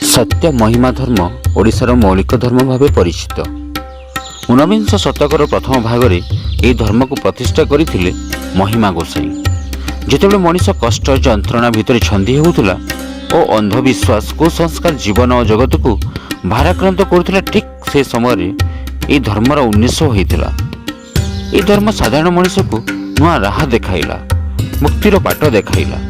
सत्य महिमा धर्म ओडिशार मौलिक धर्म भाव परिचित। 19 शतकर प्रथम भाग में यह धर्म को प्रतिष्ठा करथिले महिमा गोसाई। जेतेबेले मनीष कष्ट जंत्रणा भितर छंदी होउतला और अंधविश्वास कुसंस्कार जीवन और जगत को भाराक्रांत करुला, ठीक से समय यह धर्मर उन्नीस होता। यह धर्म साधारण मनीष को नुआ राह देखाइला, मुक्तिर बाट देखाइला।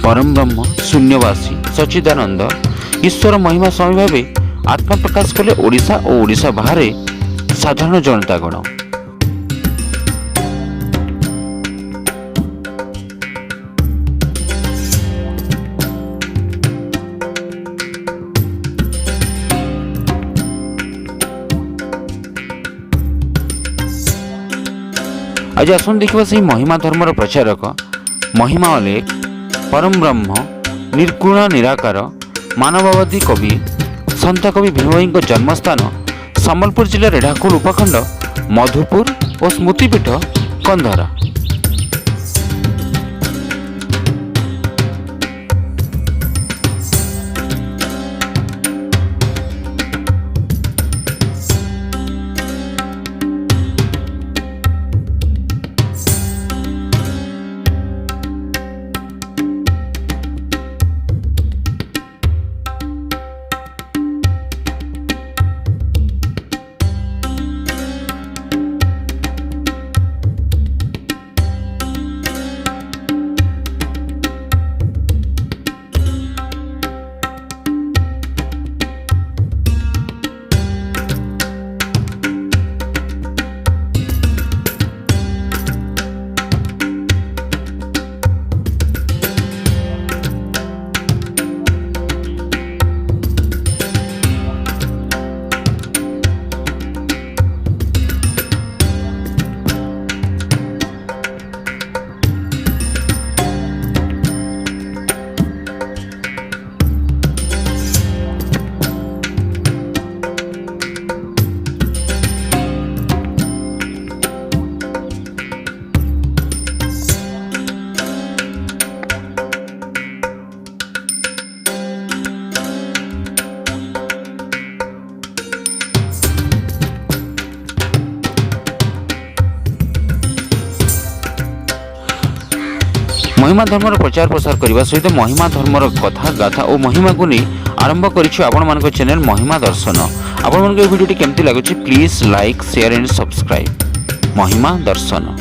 परम ब्रह्म शून्यवासी सच्चिदानंद ईश्वर महिमा स्वामी भावे आत्मा प्रकाश कले ओडिशा और ओडिशा बाहर साधारण जनतागण। आज आसन देखा से महिमा धर्मर प्रचारक महिमा अलेख परम ब्रह्म निर्गुण निराकार मानववादी कवि संत कवि भीमभाई जन्मस्थान सम्बलपुर जिला रेढ़ाखोल उपखंड मधुपुर और स्मृतिपीठ कंधरा। महिमा धर्मर प्रचार प्रसार करने सहित महिमा धर्मर कथा गाथा और महिमा को नहीं आरंभ करिछु आपण मान चैनल महिमा दर्शन। आपण मान वीडियो केमती लगुच please like share and subscribe. महिमा दर्शन।